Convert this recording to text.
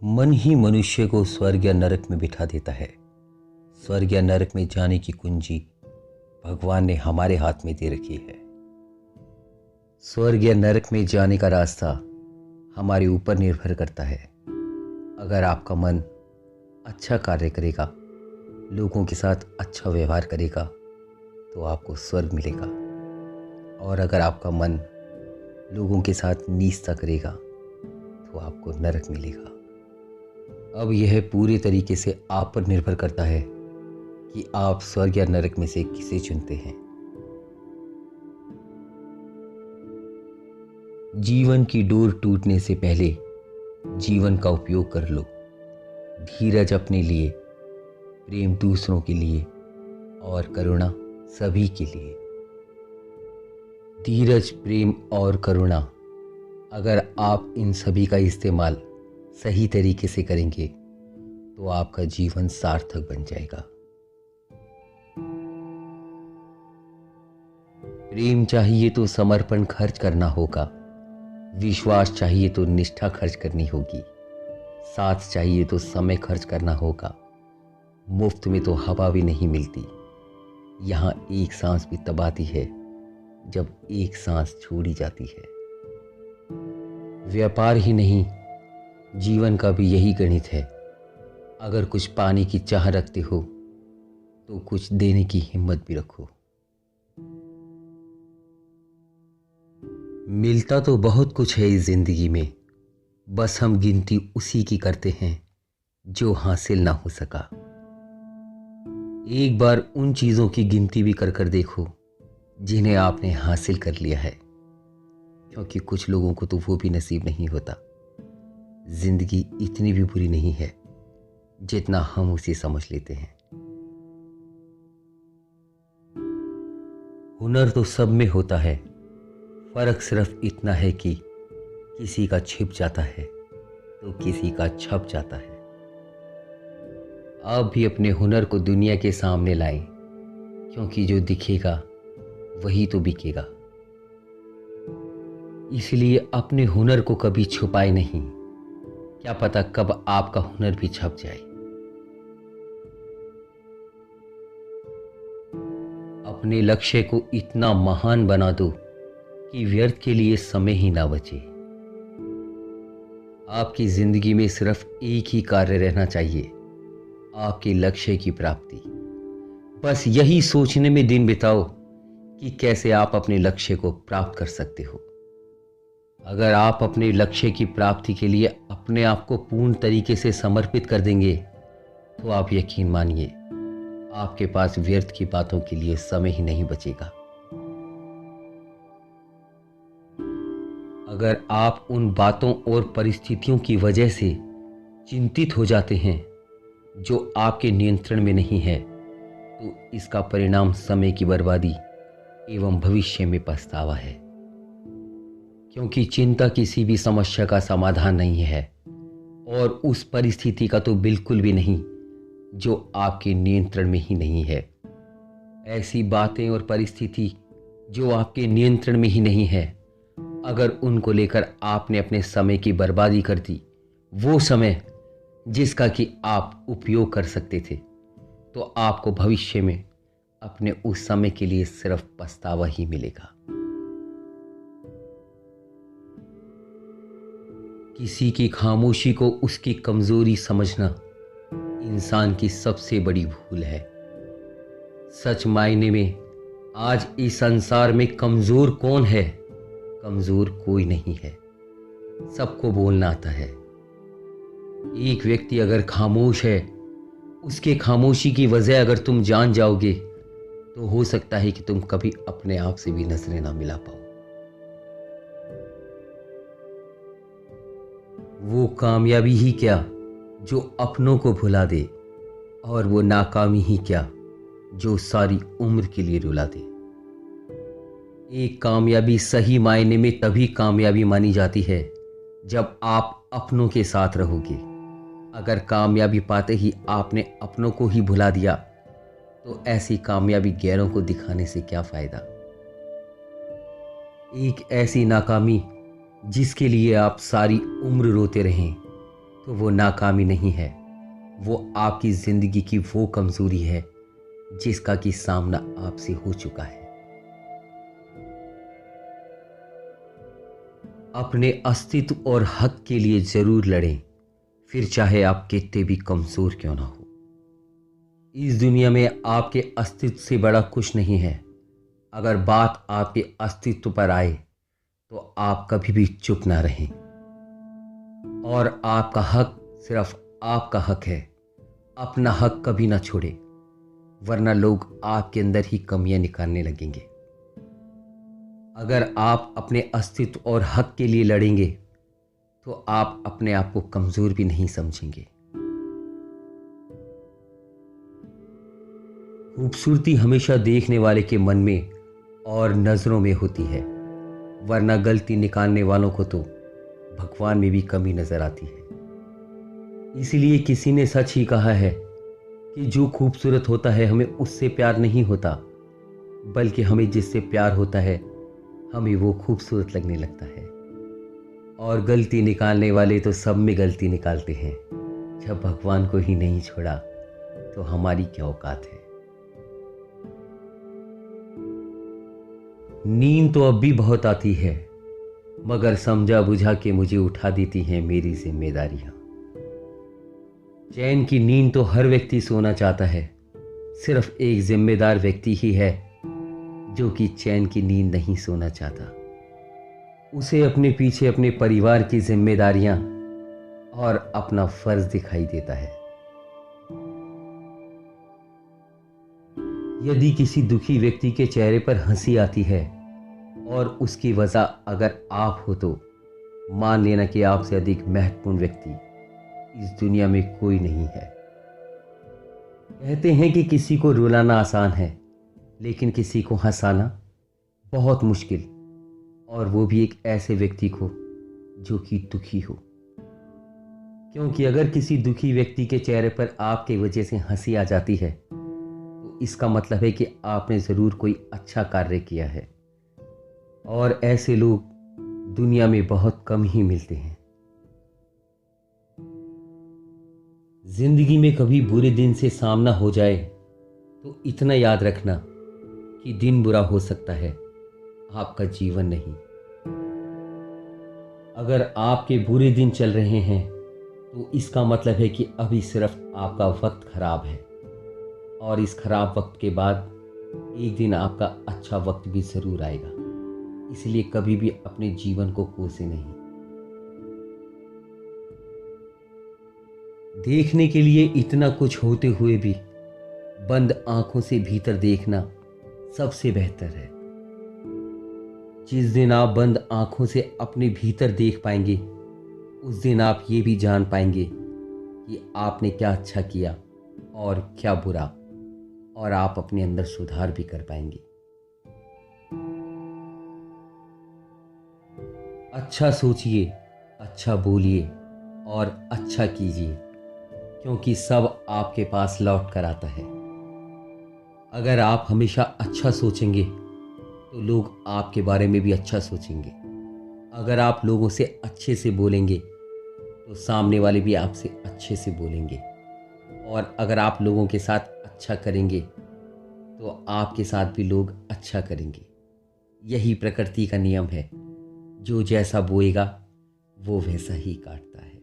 मन ही मनुष्य को स्वर्ग या नरक में बिठा देता है। स्वर्ग या नरक में जाने की कुंजी भगवान ने हमारे हाथ में दे रखी है। स्वर्ग या नरक में जाने का रास्ता हमारे ऊपर निर्भर करता है। अगर आपका मन अच्छा कार्य करेगा, लोगों के साथ अच्छा व्यवहार करेगा, तो आपको स्वर्ग मिलेगा। और अगर आपका मन लोगों के साथ नीचता करेगा, तो आपको नरक मिलेगा। अब यह पूरे तरीके से आप पर निर्भर करता है कि आप स्वर्ग या नरक में से किसे चुनते हैं। जीवन की डोर टूटने से पहले जीवन का उपयोग कर लो। धीरज अपने लिए, प्रेम दूसरों के लिए और करुणा सभी के लिए। धीरज, प्रेम और करुणा, अगर आप इन सभी का इस्तेमाल सही तरीके से करेंगे तो आपका जीवन सार्थक बन जाएगा। प्रेम चाहिए तो समर्पण खर्च करना होगा। विश्वास चाहिए तो निष्ठा खर्च करनी होगी। साथ चाहिए तो समय खर्च करना होगा। मुफ्त में तो हवा भी नहीं मिलती। यहाँ एक सांस भी तब आती है जब एक सांस छोड़ी जाती है। व्यापार ही नहीं, जीवन का भी यही गणित है। अगर कुछ पाने की चाह रखते हो तो कुछ देने की हिम्मत भी रखो। मिलता तो बहुत कुछ है इस जिंदगी में, बस हम गिनती उसी की करते हैं जो हासिल ना हो सका। एक बार उन चीजों की गिनती भी कर देखो जिन्हें आपने हासिल कर लिया है, क्योंकि कुछ लोगों को तो वो भी नसीब नहीं होता। जिंदगी इतनी भी बुरी नहीं है जितना हम उसे समझ लेते हैं। हुनर तो सब में होता है, फर्क सिर्फ इतना है कि किसी का छिप जाता है तो किसी का छप जाता है। आप भी अपने हुनर को दुनिया के सामने लाएं, क्योंकि जो दिखेगा वही तो बिकेगा। इसलिए अपने हुनर को कभी छुपाए नहीं, क्या पता कब आपका हुनर भी छप जाए। अपने लक्ष्य को इतना महान बना दो कि व्यर्थ के लिए समय ही ना बचे। आपकी जिंदगी में सिर्फ एक ही कार्य रहना चाहिए, आपके लक्ष्य की प्राप्ति। बस यही सोचने में दिन बिताओ कि कैसे आप अपने लक्ष्य को प्राप्त कर सकते हो। अगर आप अपने लक्ष्य की प्राप्ति के लिए अपने आप को पूर्ण तरीके से समर्पित कर देंगे तो आप यकीन मानिए, आपके पास व्यर्थ की बातों के लिए समय ही नहीं बचेगा। अगर आप उन बातों और परिस्थितियों की वजह से चिंतित हो जाते हैं जो आपके नियंत्रण में नहीं है, तो इसका परिणाम समय की बर्बादी एवं भविष्य में पछतावा है। क्योंकि चिंता किसी भी समस्या का समाधान नहीं है, और उस परिस्थिति का तो बिल्कुल भी नहीं जो आपके नियंत्रण में ही नहीं है। ऐसी बातें और परिस्थिति जो आपके नियंत्रण में ही नहीं है, अगर उनको लेकर आपने अपने समय की बर्बादी कर दी, वो समय जिसका कि आप उपयोग कर सकते थे, तो आपको भविष्य में अपने उस समय के लिए सिर्फ पछतावा ही मिलेगा। किसी की खामोशी को उसकी कमजोरी समझना इंसान की सबसे बड़ी भूल है। सच मायने में आज इस संसार में कमजोर कौन है? कमजोर कोई नहीं है, सबको बोलना आता है। एक व्यक्ति अगर खामोश है, उसके खामोशी की वजह अगर तुम जान जाओगे तो हो सकता है कि तुम कभी अपने आप से भी नजरें ना मिला पाओ। वो कामयाबी ही क्या जो अपनों को भुला दे, और वो नाकामी ही क्या जो सारी उम्र के लिए रुला दे। एक कामयाबी सही मायने में तभी कामयाबी मानी जाती है जब आप अपनों के साथ रहोगे। अगर कामयाबी पाते ही आपने अपनों को ही भुला दिया तो ऐसी कामयाबी गैरों को दिखाने से क्या फायदा। एक ऐसी नाकामी जिसके लिए आप सारी उम्र रोते रहें तो वो नाकामी नहीं है, वो आपकी ज़िंदगी की वो कमज़ोरी है जिसका कि सामना आपसे हो चुका है। अपने अस्तित्व और हक के लिए ज़रूर लड़ें, फिर चाहे आप कितने भी कमज़ोर क्यों ना हो। इस दुनिया में आपके अस्तित्व से बड़ा कुछ नहीं है। अगर बात आपके अस्तित्व पर आए तो आप कभी भी चुप ना रहें। और आपका हक सिर्फ आपका हक है। अपना हक कभी ना छोड़े, वरना लोग आपके अंदर ही कमियां निकालने लगेंगे। अगर आप अपने अस्तित्व और हक के लिए लड़ेंगे तो आप अपने आप को कमज़ोर भी नहीं समझेंगे। खूबसूरती हमेशा देखने वाले के मन में और नज़रों में होती है, वरना गलती निकालने वालों को तो भगवान में भी कमी नज़र आती है। इसलिए किसी ने सच ही कहा है कि जो खूबसूरत होता है हमें उससे प्यार नहीं होता, बल्कि हमें जिससे प्यार होता है हमें वो खूबसूरत लगने लगता है। और गलती निकालने वाले तो सब में गलती निकालते हैं। जब भगवान को ही नहीं छोड़ा तो हमारी क्या औकात है। नींद तो अब भी बहुत आती है, मगर समझा बुझा के मुझे उठा देती हैं मेरी जिम्मेदारियां। चैन की नींद तो हर व्यक्ति सोना चाहता है, सिर्फ एक जिम्मेदार व्यक्ति ही है जो कि चैन की नींद नहीं सोना चाहता। उसे अपने पीछे अपने परिवार की जिम्मेदारियां और अपना फर्ज दिखाई देता है। यदि किसी दुखी व्यक्ति के चेहरे पर हंसी आती है और उसकी वजह अगर आप हो तो मान लेना कि आपसे अधिक महत्वपूर्ण व्यक्ति इस दुनिया में कोई नहीं है। कहते हैं कि किसी को रुलाना आसान है, लेकिन किसी को हंसाना बहुत मुश्किल, और वो भी एक ऐसे व्यक्ति को जो कि दुखी हो। क्योंकि अगर किसी दुखी व्यक्ति के चेहरे पर आपकी वजह से हंसी आ जाती है तो इसका मतलब है कि आपने ज़रूर कोई अच्छा कार्य किया है, और ऐसे लोग दुनिया में बहुत कम ही मिलते हैं। जिंदगी में कभी बुरे दिन से सामना हो जाए तो इतना याद रखना कि दिन बुरा हो सकता है, आपका जीवन नहीं। अगर आपके बुरे दिन चल रहे हैं तो इसका मतलब है कि अभी सिर्फ आपका वक्त खराब है, और इस खराब वक्त के बाद एक दिन आपका अच्छा वक्त भी ज़रूर आएगा। इसलिए कभी भी अपने जीवन को कोसे नहीं। देखने के लिए इतना कुछ होते हुए भी बंद आंखों से भीतर देखना सबसे बेहतर है। जिस दिन आप बंद आंखों से अपने भीतर देख पाएंगे उस दिन आप ये भी जान पाएंगे कि आपने क्या अच्छा किया और क्या बुरा, और आप अपने अंदर सुधार भी कर पाएंगे। अच्छा सोचिए, अच्छा बोलिए और अच्छा कीजिए, क्योंकि सब आपके पास लौट कर आता है। अगर आप हमेशा अच्छा सोचेंगे तो लोग आपके बारे में भी अच्छा सोचेंगे। अगर आप लोगों से अच्छे से बोलेंगे तो सामने वाले भी आपसे अच्छे से बोलेंगे, और अगर आप लोगों के साथ अच्छा करेंगे तो आपके साथ भी लोग अच्छा करेंगे। यही प्रकृति का नियम है, जो जैसा बोएगा वो वैसा ही काटता है।